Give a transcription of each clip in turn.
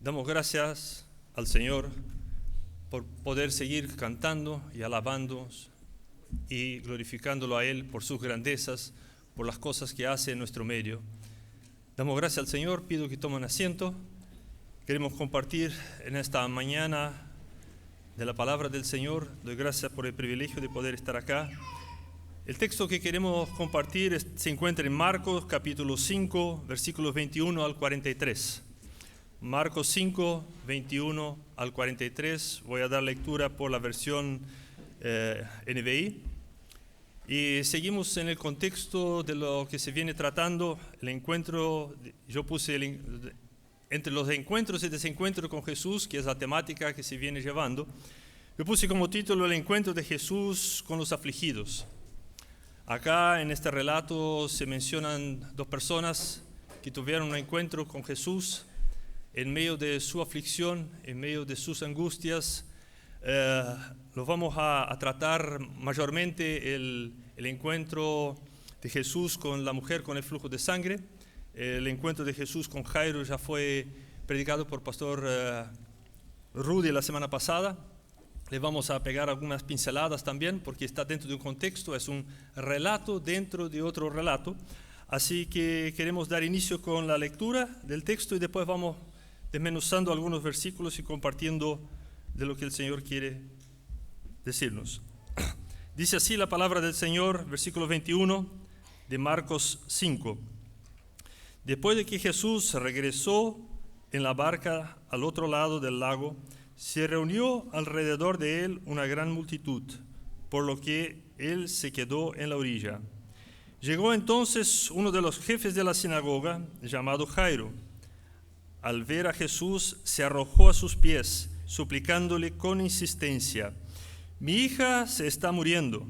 Damos gracias al Señor por poder seguir cantando y alabando y glorificándolo a Él por sus grandezas, por las cosas que hace en nuestro medio. Damos gracias al Señor, pido que tomen asiento. Queremos compartir en esta mañana de la palabra del Señor. Doy gracias por el privilegio de poder estar acá. El texto que queremos compartir se encuentra en Marcos capítulo 5, versículos 21 al 43. Marcos 5, 21 al 43. Voy a dar lectura por la versión NVI. Y seguimos en el contexto de lo que se viene tratando, el encuentro. Yo puse entre los encuentros y desencuentros con Jesús, que es la temática que se viene llevando. Yo puse como título el encuentro de Jesús con los afligidos. Acá en este relato se mencionan dos personas que tuvieron un encuentro con Jesús en medio de su aflicción, en medio de sus angustias. Lo vamos a tratar mayormente el encuentro de Jesús con la mujer con el flujo de sangre. El encuentro de Jesús con Jairo ya fue predicado por Pastor Rudy la semana pasada. Le vamos a pegar algunas pinceladas también porque está dentro de un contexto, es un relato dentro de otro relato. Así que queremos dar inicio con la lectura del texto y después vamos desmenuzando algunos versículos y compartiendo de lo que el Señor quiere decirnos. Dice así la palabra del Señor, versículo 21 de Marcos 5. Después de que Jesús regresó en la barca al otro lado del lago, se reunió alrededor de él una gran multitud, por lo que él se quedó en la orilla. Llegó entonces uno de los jefes de la sinagoga, llamado Jairo. Al ver a Jesús, se arrojó a sus pies, suplicándole con insistencia: «Mi hija se está muriendo.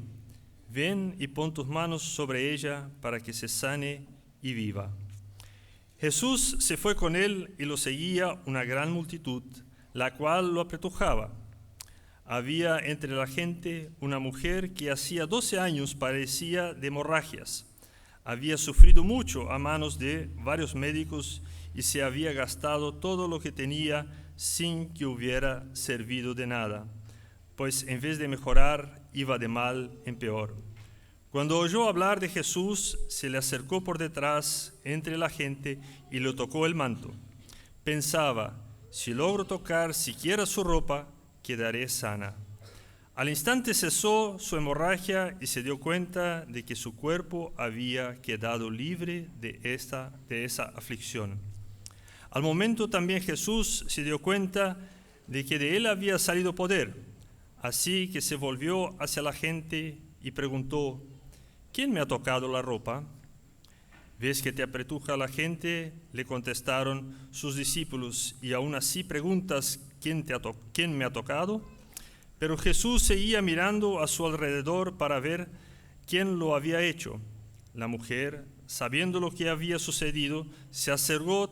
Ven y pon tus manos sobre ella para que se sane y viva». Jesús se fue con él y lo seguía una gran multitud, la cual lo apretujaba. Había entre la gente una mujer que hacía 12 años padecía de hemorragias. Había sufrido mucho a manos de varios médicos y se había gastado todo lo que tenía sin que hubiera servido de nada, pues en vez de mejorar iba de mal en peor. Cuando oyó hablar de Jesús, se le acercó por detrás entre la gente y le tocó el manto. Pensaba: si logro tocar siquiera su ropa, quedaré sana. Al instante cesó su hemorragia y se dio cuenta de que su cuerpo había quedado libre de esa aflicción. Al momento también Jesús se dio cuenta de que de él había salido poder, así que se volvió hacia la gente y preguntó: ¿quién me ha tocado la ropa? ¿Ves que te apretuja la gente?, le contestaron sus discípulos, y aún así preguntas: ¿quién me ha tocado? Pero Jesús seguía mirando a su alrededor para ver quién lo había hecho. La mujer, sabiendo lo que había sucedido, se acercó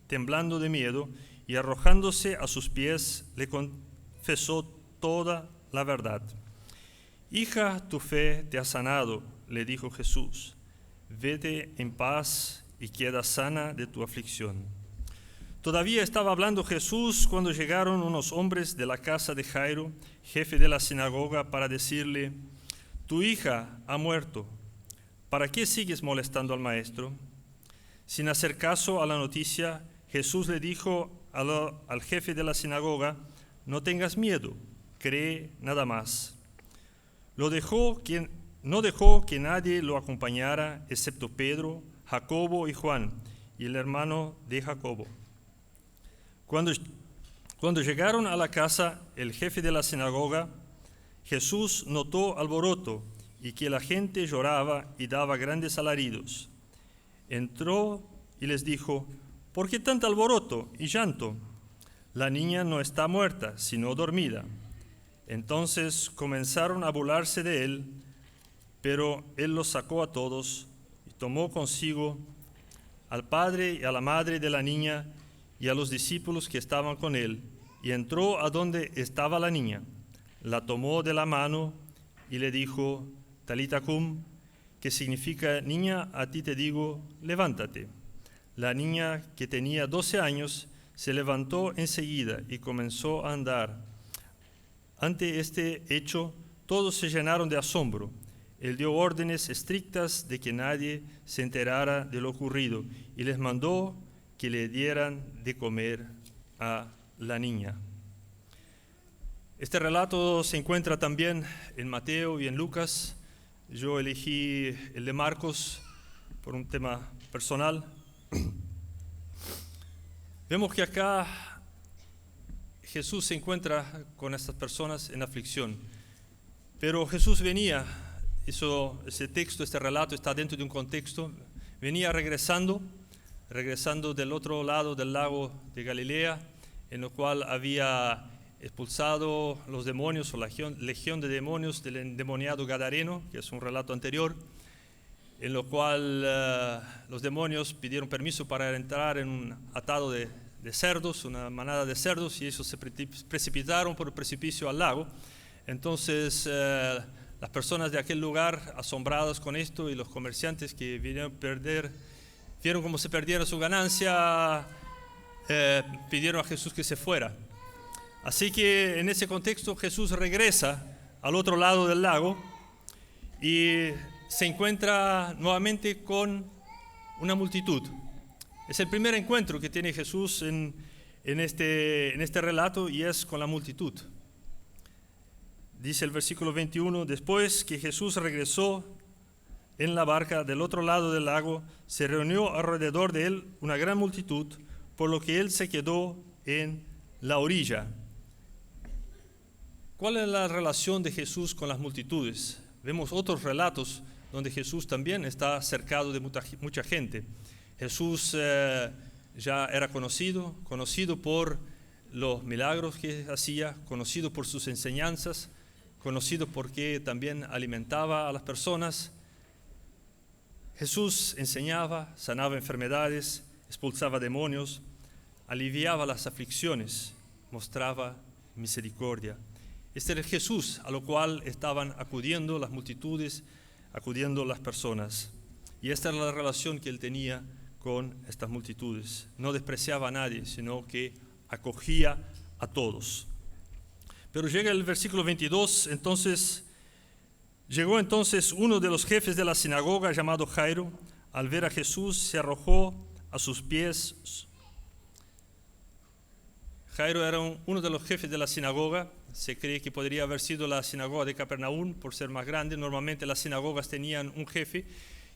temblando de miedo y arrojándose a sus pies le confesó toda la verdad. «Hija, tu fe te ha sanado», le dijo Jesús. «Vete en paz y queda sana de tu aflicción». Todavía estaba hablando Jesús cuando llegaron unos hombres de la casa de Jairo, jefe de la sinagoga, para decirle: «Tu hija ha muerto. ¿Para qué sigues molestando al maestro?». Sin hacer caso a la noticia, Jesús le dijo al jefe de la sinagoga: «No tengas miedo, cree nada más». No dejó que nadie lo acompañara, excepto Pedro, Jacobo y Juan, y el hermano de Jacobo. Cuando llegaron a la casa, el jefe de la sinagoga, Jesús notó alboroto y que la gente lloraba y daba grandes alaridos. Entró y les dijo: «¿Por qué tanto alboroto y llanto? La niña no está muerta, sino dormida». Entonces comenzaron a burlarse de él, pero él los sacó a todos y tomó consigo al padre y a la madre de la niña y a los discípulos que estaban con él, y entró a donde estaba la niña. La tomó de la mano y le dijo: «Talita cum», que significa: «Niña, a ti te digo, levántate». La niña, que tenía 12 años, se levantó enseguida y comenzó a andar. Ante este hecho, todos se llenaron de asombro. Él dio órdenes estrictas de que nadie se enterara de lo ocurrido y les mandó que le dieran de comer a la niña. Este relato se encuentra también en Mateo y en Lucas. Yo elegí el de Marcos por un tema personal. Vemos que acá Jesús se encuentra con estas personas en aflicción, pero Jesús venía, ese texto, este relato está dentro de un contexto, venía regresando del otro lado del lago de Galilea, en el cual había expulsado los demonios o la legión de demonios del endemoniado gadareno, que es un relato anterior, en lo cual los demonios pidieron permiso para entrar en un atado de cerdos, una manada de cerdos, y ellos se precipitaron por el precipicio al lago. Entonces las personas de aquel lugar, asombradas con esto, y los comerciantes que vieron cómo se perdiera su ganancia, pidieron a Jesús que se fuera. Así que en ese contexto Jesús regresa al otro lado del lago y se encuentra nuevamente con una multitud. Es el primer encuentro que tiene Jesús en este relato, y es con la multitud. Dice el versículo 21, después que Jesús regresó en la barca del otro lado del lago, se reunió alrededor de él una gran multitud, por lo que él se quedó en la orilla. ¿Cuál es la relación de Jesús con las multitudes? Vemos otros relatos donde Jesús también está cercado de mucha gente. Jesús ya era conocido por los milagros que hacía, conocido por sus enseñanzas, conocido porque también alimentaba a las personas. Jesús enseñaba, sanaba enfermedades, expulsaba demonios, aliviaba las aflicciones, mostraba misericordia. Este era el Jesús a lo cual estaban acudiendo las multitudes, acudiendo las personas. Y esta era la relación que él tenía con estas multitudes. No despreciaba a nadie, sino que acogía a todos. Pero llega el versículo 22, llegó entonces uno de los jefes de la sinagoga llamado Jairo. Al ver a Jesús se arrojó a sus pies. Jairo era uno de los jefes de la sinagoga. Se cree que podría haber sido la sinagoga de Capernaum por ser más grande. Normalmente las sinagogas tenían un jefe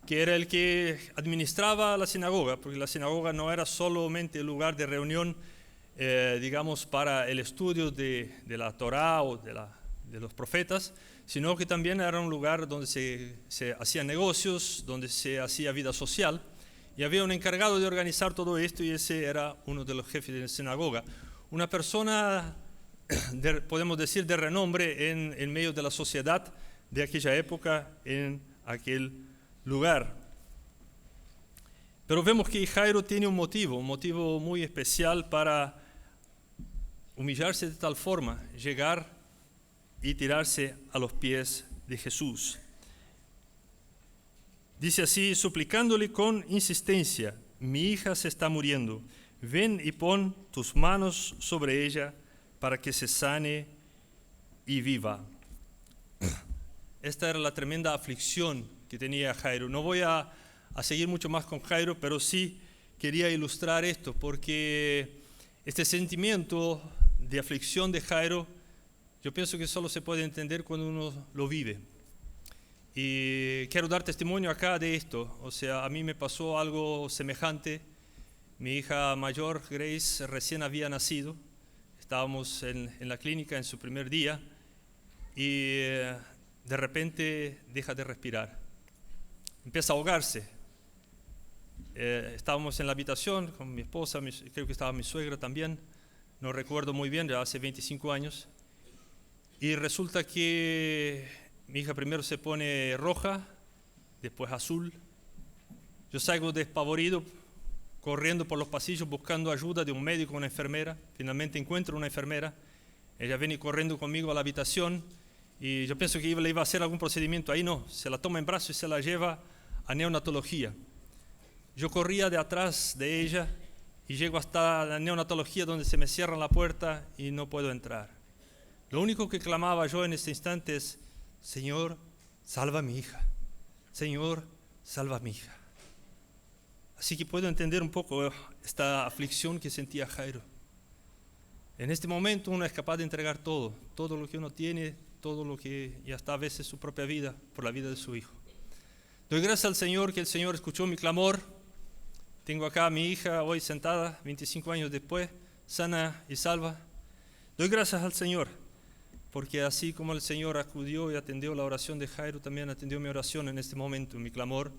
que era el que administraba la sinagoga, porque la sinagoga no era solamente el lugar de reunión, digamos, para el estudio de la Torá o de los profetas, sino que también era un lugar donde se hacían negocios, donde se hacía vida social, y había un encargado de organizar todo esto, y ese era uno de los jefes de la sinagoga. Una persona, podemos decir, de renombre en medio de la sociedad de aquella época, en aquel lugar. Pero vemos que Jairo tiene un motivo muy especial para humillarse de tal forma, llegar y tirarse a los pies de Jesús. Dice así, suplicándole con insistencia, mi hija se está muriendo, ven y pon tus manos sobre ella para que se sane y viva. Esta era la tremenda aflicción que tenía Jairo. No voy a seguir mucho más con Jairo, pero sí quería ilustrar esto, porque este sentimiento de aflicción de Jairo, yo pienso que solo se puede entender cuando uno lo vive. Y quiero dar testimonio acá de esto. O sea, a mí me pasó algo semejante. Mi hija mayor, Grace, recién había nacido. Estábamos en la clínica en su primer día y de repente deja de respirar. Empieza a ahogarse. Estábamos en la habitación con mi esposa, creo que estaba mi suegra también, no recuerdo muy bien, ya hace 25 años. Y resulta que mi hija primero se pone roja, después azul. Yo salgo despavorido, corriendo por los pasillos buscando ayuda de un médico, una enfermera. Finalmente encuentro una enfermera. Ella viene corriendo conmigo a la habitación y yo pienso que le iba a hacer algún procedimiento. Ahí no, se la toma en brazos y se la lleva a neonatología. Yo corría de atrás de ella y llego hasta la neonatología donde se me cierra la puerta y no puedo entrar. Lo único que clamaba yo en ese instante es: Señor, salva a mi hija. Señor, salva a mi hija. Así que puedo entender un poco esta aflicción que sentía Jairo. En este momento uno es capaz de entregar todo lo que uno tiene, todo lo que, y hasta a veces su propia vida, por la vida de su hijo. Doy gracias al Señor que el Señor escuchó mi clamor. Tengo acá a mi hija hoy sentada, 25 años después, sana y salva. Doy gracias al Señor, porque así como el Señor acudió y atendió la oración de Jairo, también atendió mi oración en este momento, mi clamor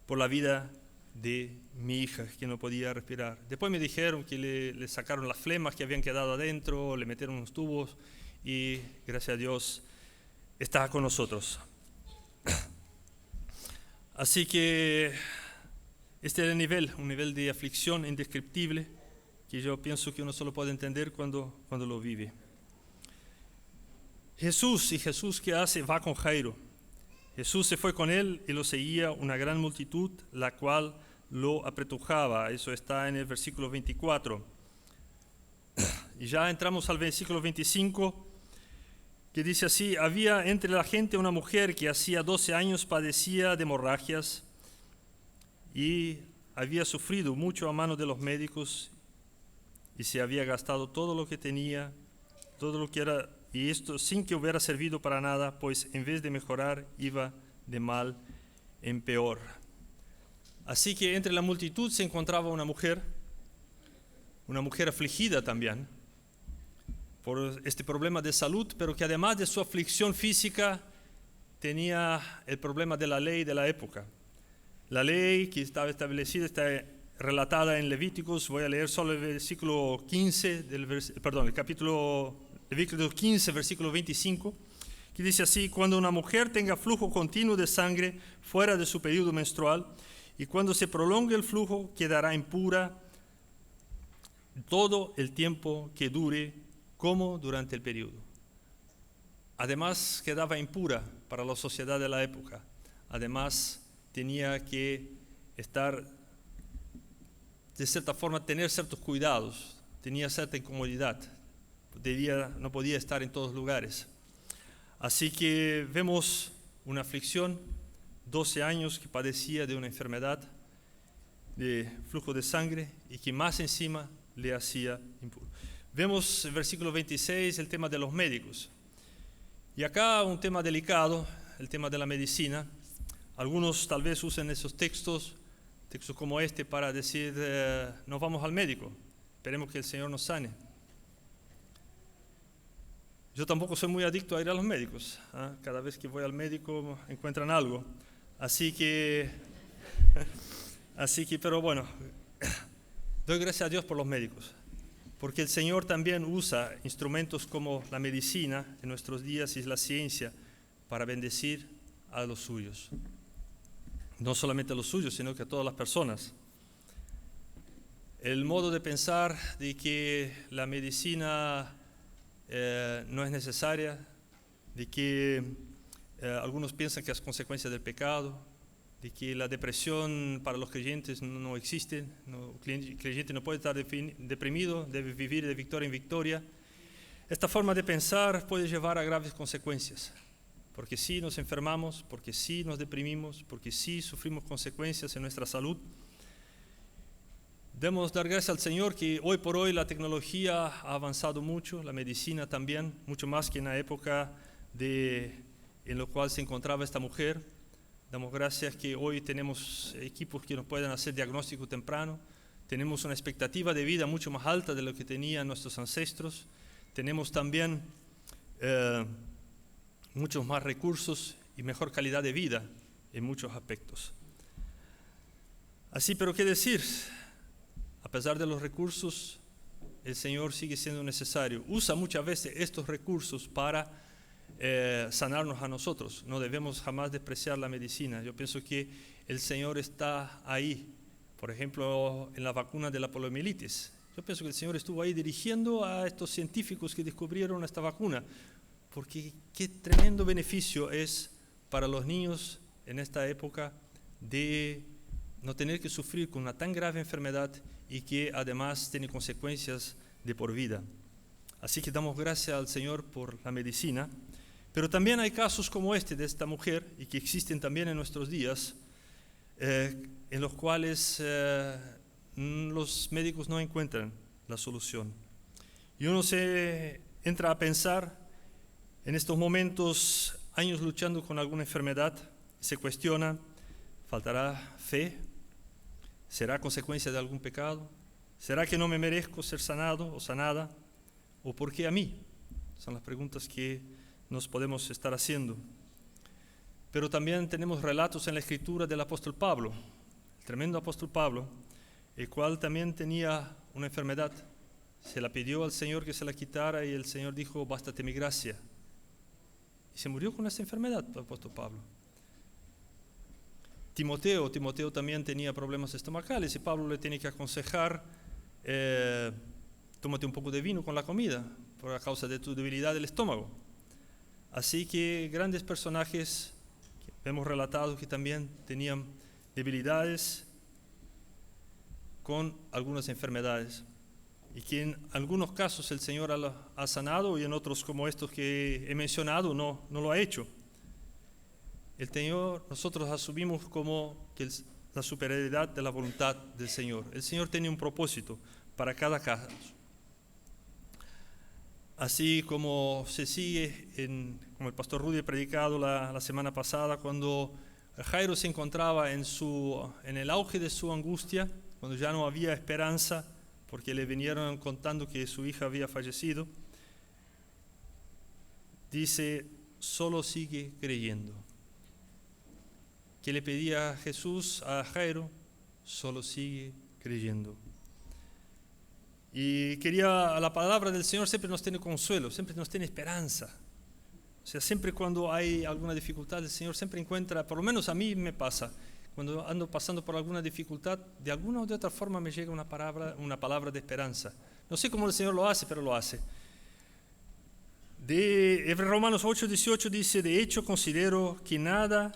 por la vida de mi hija, que no podía respirar. Después me dijeron que le sacaron las flemas que habían quedado adentro, le metieron unos tubos y gracias a Dios está con nosotros. Así que este era el nivel, un nivel de aflicción indescriptible que yo pienso que uno solo puede entender cuando lo vive. Jesús, ¿qué hace? Va con Jairo. Jesús se fue con él y lo seguía una gran multitud, la cual lo apretujaba. Eso está en el versículo 24. Y ya entramos al versículo 25, que dice así: había entre la gente una mujer que hacía 12 años padecía de hemorragias y había sufrido mucho a manos de los médicos y se había gastado todo lo que tenía, todo lo que era, y esto sin que hubiera servido para nada, pues en vez de mejorar iba de mal en peor. Así que entre la multitud se encontraba una mujer afligida también por este problema de salud, pero que además de su aflicción física tenía el problema de la ley de la época. La ley que estaba establecida está relatada en Levíticos. Voy a leer solo el versículo 15 el capítulo Levíticos 15, versículo 25, que dice así: cuando una mujer tenga flujo continuo de sangre fuera de su periodo menstrual, y cuando se prolongue el flujo, quedará impura todo el tiempo que dure, como durante el periodo. Además, quedaba impura para la sociedad de la época. Además, tenía que estar, de cierta forma, tener ciertos cuidados, tenía cierta incomodidad. No podía estar en todos lugares. Así que vemos una aflicción, 12 años que padecía de una enfermedad de flujo de sangre y que más encima le hacía impuro. Vemos el versículo 26, el tema de los médicos. Y acá un tema delicado, el tema de la medicina. Algunos tal vez usen esos textos como este para decir, no vamos al médico, esperemos que el Señor nos sane. Yo tampoco soy muy adicto a ir a los médicos. Cada vez que voy al médico encuentran algo. Así que, pero bueno, doy gracias a Dios por los médicos, porque el Señor también usa instrumentos como la medicina en nuestros días y la ciencia para bendecir a los suyos. No solamente a los suyos, sino que a todas las personas. El modo de pensar de que la medicina no es necesaria, de que algunos piensan que es consecuencia del pecado, de que la depresión para los creyentes no existe, el creyente no puede estar deprimido, debe vivir de victoria en victoria. Esta forma de pensar puede llevar a graves consecuencias, porque sí nos enfermamos, porque sí nos deprimimos, porque sí sufrimos consecuencias en nuestra salud. Debemos dar gracias al Señor que hoy por hoy la tecnología ha avanzado mucho, la medicina también, mucho más que en la época en la cual se encontraba esta mujer. Damos gracias que hoy tenemos equipos que nos pueden hacer diagnóstico temprano, tenemos una expectativa de vida mucho más alta de lo que tenían nuestros ancestros, tenemos también muchos más recursos y mejor calidad de vida en muchos aspectos. Así, pero qué decir, a pesar de los recursos, el Señor sigue siendo necesario. Usa muchas veces estos recursos para sanarnos a nosotros. No debemos jamás despreciar la medicina. Yo pienso que el Señor está ahí, por ejemplo, en la vacuna de la poliomielitis. Yo pienso que el Señor estuvo ahí dirigiendo a estos científicos que descubrieron esta vacuna, porque qué tremendo beneficio es para los niños en esta época de no tener que sufrir con una tan grave enfermedad y que además tiene consecuencias de por vida. Así que damos gracias al Señor por la medicina, pero también hay casos como este de esta mujer y que existen también en nuestros días, en los cuales los médicos no encuentran la solución. Y uno se entra a pensar en estos momentos, años luchando con alguna enfermedad, se cuestiona, ¿faltará fe? ¿Será consecuencia de algún pecado? ¿Será que no me merezco ser sanado o sanada? ¿O por qué a mí? Son las preguntas que nos podemos estar haciendo. Pero también tenemos relatos en la Escritura del apóstol Pablo, el tremendo apóstol Pablo, el cual también tenía una enfermedad. Se la pidió al Señor que se la quitara y el Señor dijo, bástate mi gracia. Y se murió con esa enfermedad el apóstol Pablo. Timoteo también tenía problemas estomacales y Pablo le tiene que aconsejar, tómate un poco de vino con la comida por causa de tu debilidad del estómago. Así que grandes personajes que hemos relatado que también tenían debilidades con algunas enfermedades y que en algunos casos el Señor ha sanado y en otros como estos que he mencionado no lo ha hecho. El Señor, nosotros asumimos como que la superioridad de la voluntad del Señor. El Señor tiene un propósito para cada caso. Así como se sigue, como el pastor Rudy ha predicado la semana pasada, cuando Jairo se encontraba en el auge de su angustia, cuando ya no había esperanza, porque le vinieron contando que su hija había fallecido, dice, solo sigue creyendo. ¿Qué le pedía Jesús a Jairo? Solo sigue creyendo. Y la palabra del Señor siempre nos tiene consuelo, siempre nos tiene esperanza. O sea, siempre cuando hay alguna dificultad, el Señor siempre encuentra, por lo menos a mí me pasa, cuando ando pasando por alguna dificultad, de alguna o de otra forma me llega una palabra de esperanza. No sé cómo el Señor lo hace, pero lo hace. Romanos 8:18 dice, de hecho considero que nada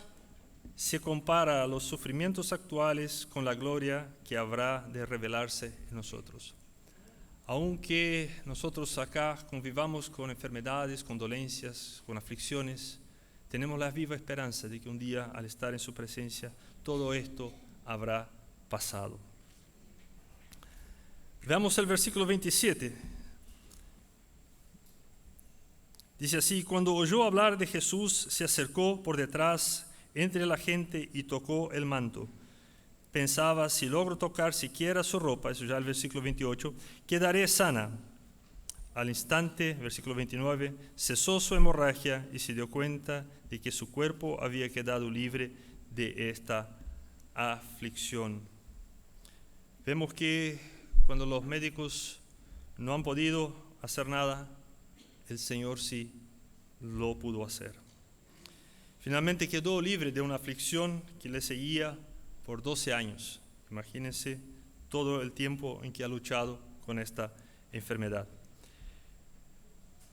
se compara a los sufrimientos actuales con la gloria que habrá de revelarse en nosotros. Aunque nosotros acá convivamos con enfermedades, con dolencias, con aflicciones, tenemos la viva esperanza de que un día, al estar en su presencia, todo esto habrá pasado. Veamos el versículo 27. Dice así, cuando oyó hablar de Jesús, se acercó por detrás entre la gente y tocó el manto. Pensaba, si logro tocar siquiera su ropa, eso ya el versículo 28, quedaré sana. Al instante, versículo 29, cesó su hemorragia y se dio cuenta de que su cuerpo había quedado libre de esta aflicción. Vemos que cuando los médicos no han podido hacer nada, el Señor sí lo pudo hacer. Finalmente quedó libre de una aflicción que le seguía por 12 años. Imagínense todo el tiempo en que ha luchado con esta enfermedad.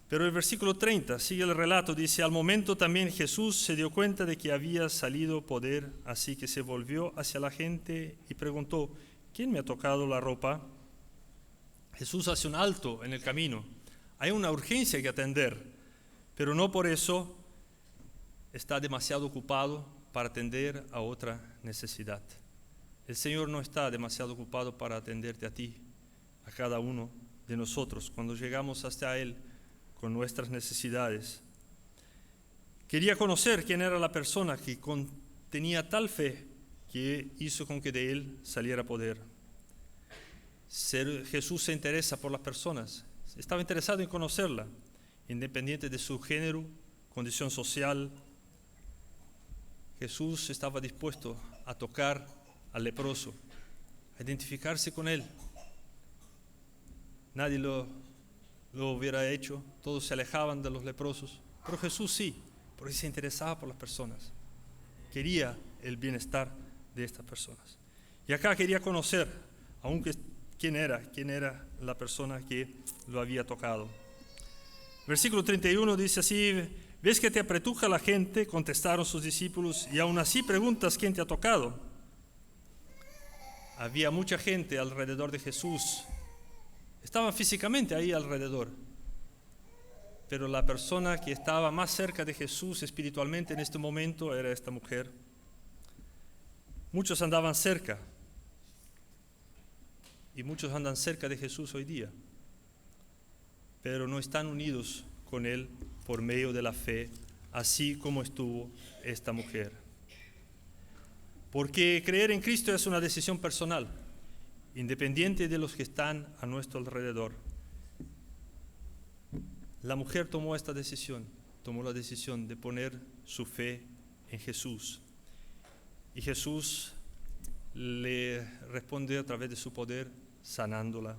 Pero el versículo 30 sigue el relato, dice, al momento también Jesús se dio cuenta de que había salido poder, así que se volvió hacia la gente y preguntó, ¿quién me ha tocado la ropa? Jesús hace un alto en el camino. Hay una urgencia que atender, pero no por eso está demasiado ocupado para atender a otra necesidad. El Señor no está demasiado ocupado para atenderte a ti, a cada uno de nosotros, cuando llegamos hasta Él con nuestras necesidades. Quería conocer quién era la persona que tenía tal fe que hizo con que de Él saliera poder. Jesús se interesa por las personas, estaba interesado en conocerla, independiente de su género, condición social. Jesús estaba dispuesto a tocar al leproso, a identificarse con él. Nadie lo hubiera hecho, todos se alejaban de los leprosos, pero Jesús sí, porque se interesaba por las personas, quería el bienestar de estas personas. Y acá quería conocer, aunque quién era la persona que lo había tocado. Versículo 31 dice así, ¿ves que te apretuja la gente? Contestaron sus discípulos, y aún así preguntas quién te ha tocado. había mucha gente alrededor de Jesús. Estaban físicamente ahí alrededor. Pero la persona que estaba más cerca de Jesús espiritualmente en este momento era esta mujer. Muchos andaban cerca. Y muchos andan cerca de Jesús hoy día. Pero no están unidos con Él por medio de la fe, así como estuvo esta mujer. Porque creer en Cristo es una decisión personal, independiente de los que están a nuestro alrededor. La mujer tomó esta decisión, tomó la decisión de poner su fe en Jesús. Y Jesús le responde a través de su poder, sanándola.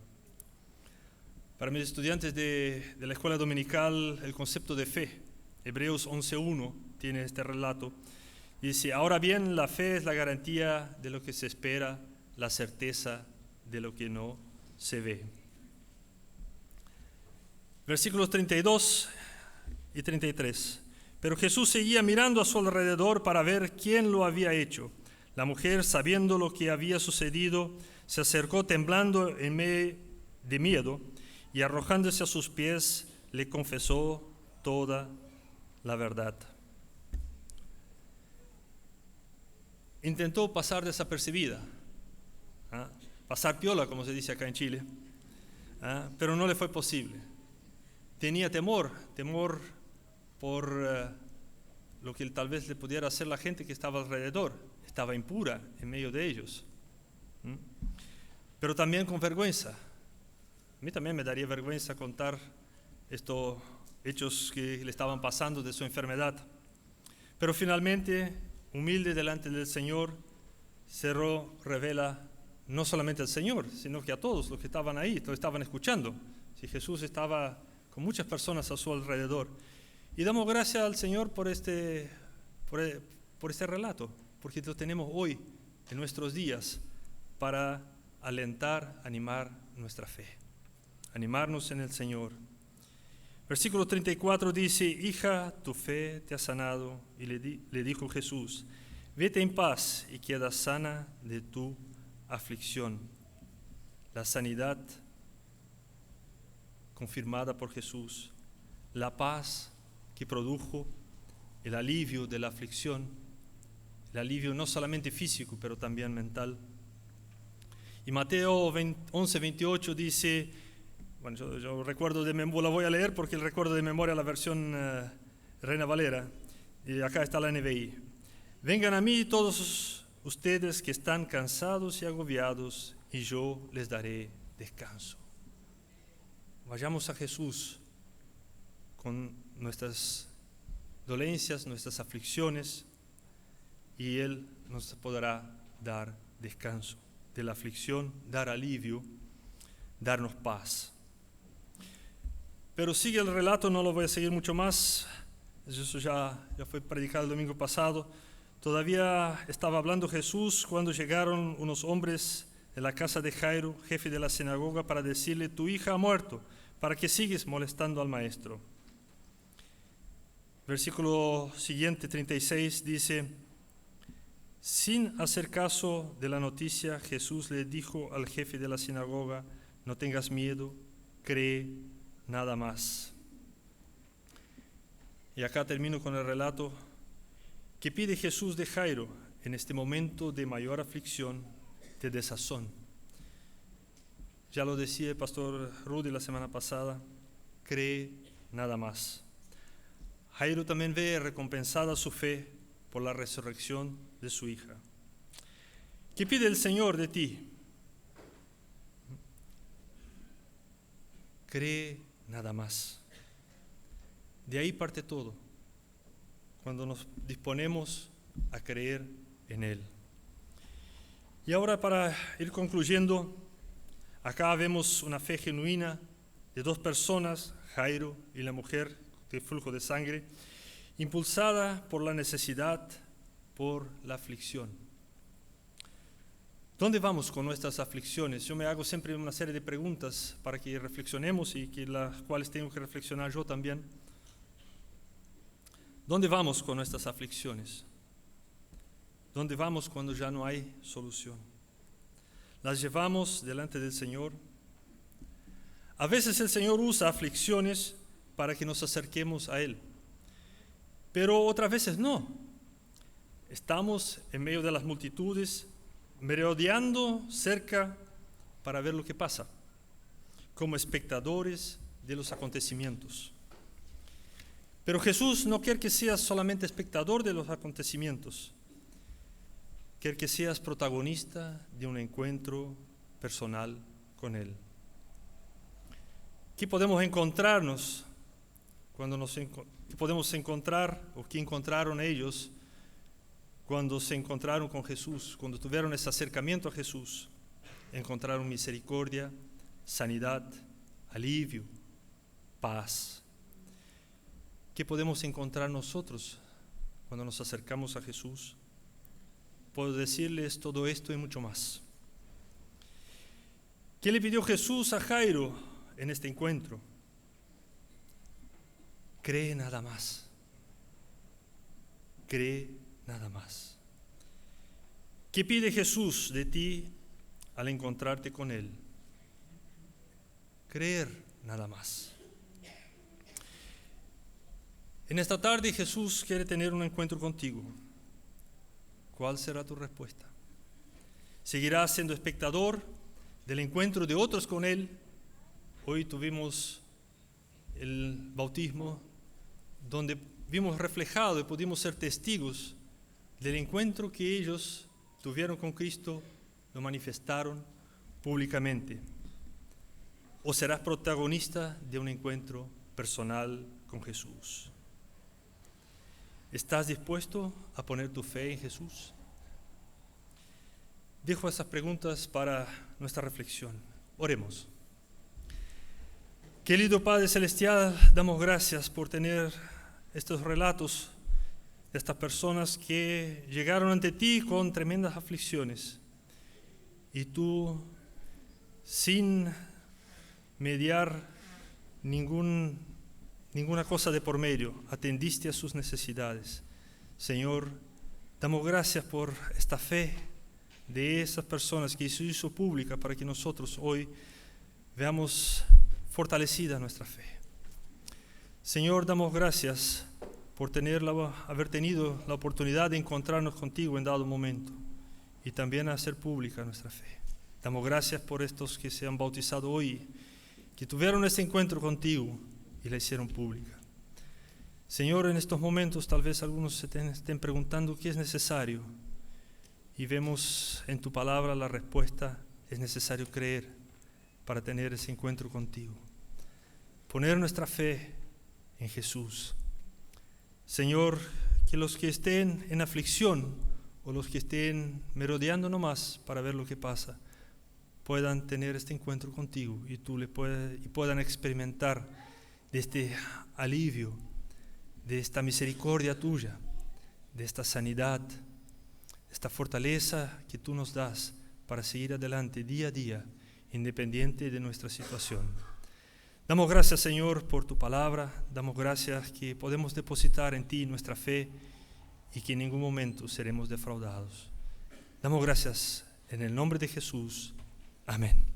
Para mis estudiantes de la escuela dominical, el concepto de fe, Hebreos 11:1, tiene este relato. Dice, ahora bien, la fe es la garantía de lo que se espera, la certeza de lo que no se ve. Versículos 32 y 33. Pero Jesús seguía mirando a su alrededor para ver quién lo había hecho. La mujer, sabiendo lo que había sucedido, se acercó temblando en medio de miedo y arrojándose a sus pies, le confesó toda la verdad. Intentó pasar desapercibida, pasar piola, como se dice acá en Chile, pero no le fue posible. Tenía temor por lo que tal vez le pudiera hacer la gente que estaba alrededor. Estaba impura en medio de ellos. Pero también con vergüenza. A mí también me daría vergüenza contar estos hechos que le estaban pasando de su enfermedad. Pero finalmente, humilde delante del Señor, se revela no solamente al Señor, sino que a todos los que estaban ahí, los estaban escuchando. Si Jesús estaba con muchas personas a su alrededor. Y damos gracias al Señor por este relato, porque lo tenemos hoy, en nuestros días, para alentar, animar nuestra fe, animarnos en el Señor. Versículo 34 dice, hija, tu fe te ha sanado. Y le dijo Jesús, vete en paz y queda sana de tu aflicción. La sanidad confirmada por Jesús, la paz que produjo el alivio de la aflicción, el alivio no solamente físico, pero también mental. Y Mateo 11:28 dice, bueno, yo recuerdo de memoria, la voy a leer porque recuerdo de memoria la versión Reina Valera, y acá está la NVI. Vengan a mí todos ustedes que están cansados y agobiados, y yo les daré descanso. Vayamos a Jesús con nuestras dolencias, nuestras aflicciones, y Él nos podrá dar descanso de la aflicción, dar alivio, darnos paz. Pero sigue el relato, no lo voy a seguir mucho más, eso ya fue predicado el domingo pasado. Todavía estaba hablando Jesús cuando llegaron unos hombres de la casa de Jairo, jefe de la sinagoga, para decirle, tu hija ha muerto, ¿para qué sigues molestando al maestro? Versículo siguiente, 36, dice, sin hacer caso de la noticia, Jesús le dijo al jefe de la sinagoga, no tengas miedo, cree nada más. Y acá termino con el relato que pide Jesús de Jairo en este momento de mayor aflicción, de desazón. Ya lo decía el pastor Rudy la semana pasada, cree nada más. Jairo también ve recompensada su fe por la resurrección de su hija. ¿Qué pide el Señor de ti? Cree nada más. De ahí parte todo, cuando nos disponemos a creer en Él. Y ahora, para ir concluyendo, acá vemos una fe genuina de dos personas, Jairo y la mujer de flujo de sangre, impulsada por la necesidad, por la aflicción. ¿Dónde vamos con nuestras aflicciones? Yo me hago siempre una serie de preguntas para que reflexionemos y que las cuales tengo que reflexionar yo también. ¿Dónde vamos con nuestras aflicciones? ¿Dónde vamos cuando ya no hay solución? las llevamos delante del Señor. A veces el Señor usa aflicciones para que nos acerquemos a Él, pero otras veces no. Estamos en medio de las multitudes, merodeando cerca para ver lo que pasa, como espectadores de los acontecimientos. Pero Jesús no quiere que seas solamente espectador de los acontecimientos, quiere que seas protagonista de un encuentro personal con Él. ¿Qué podemos encontrarnos qué podemos encontrar o qué encontraron ellos cuando se encontraron con Jesús, cuando tuvieron ese acercamiento a Jesús? Encontraron misericordia, sanidad, alivio, paz. ¿Qué podemos encontrar nosotros cuando nos acercamos a Jesús? Puedo decirles todo esto y mucho más. ¿Qué le pidió Jesús a Jairo en este encuentro? Cree nada más. Cree nada más. ¿Qué pide Jesús de ti al encontrarte con Él? Creer nada más. En esta tarde Jesús quiere tener un encuentro contigo. ¿Cuál será tu respuesta? ¿Seguirás siendo espectador del encuentro de otros con Él? Hoy tuvimos el bautismo donde vimos reflejado y pudimos ser testigos del encuentro que ellos tuvieron con Cristo, lo manifestaron públicamente. ¿O serás protagonista de un encuentro personal con Jesús? ¿Estás dispuesto a poner tu fe en Jesús? Dejo esas preguntas para nuestra reflexión. Oremos. Querido Padre Celestial, damos gracias por tener estos relatos de estas personas que llegaron ante ti con tremendas aflicciones y tú, sin mediar ninguna cosa de por medio, atendiste a sus necesidades. Señor, damos gracias por esta fe de esas personas que se hizo pública para que nosotros hoy veamos fortalecida nuestra fe. Señor, damos gracias por haber tenido la oportunidad de encontrarnos contigo en dado momento y también hacer pública nuestra fe. Damos gracias por estos que se han bautizado hoy, que tuvieron este encuentro contigo y la hicieron pública. Señor, en estos momentos tal vez algunos se estén preguntando qué es necesario y vemos en tu palabra la respuesta: es necesario creer para tener ese encuentro contigo. Poner nuestra fe en Jesús. Señor, que los que estén en aflicción o los que estén merodeando nomás para ver lo que pasa, puedan tener este encuentro contigo y puedan experimentar de este alivio, de esta misericordia tuya, de esta sanidad, esta fortaleza que tú nos das para seguir adelante día a día, independiente de nuestra situación. Damos gracias, Señor, por tu palabra. Damos gracias que podemos depositar en ti nuestra fe y que en ningún momento seremos defraudados. Damos gracias en el nombre de Jesús. Amén.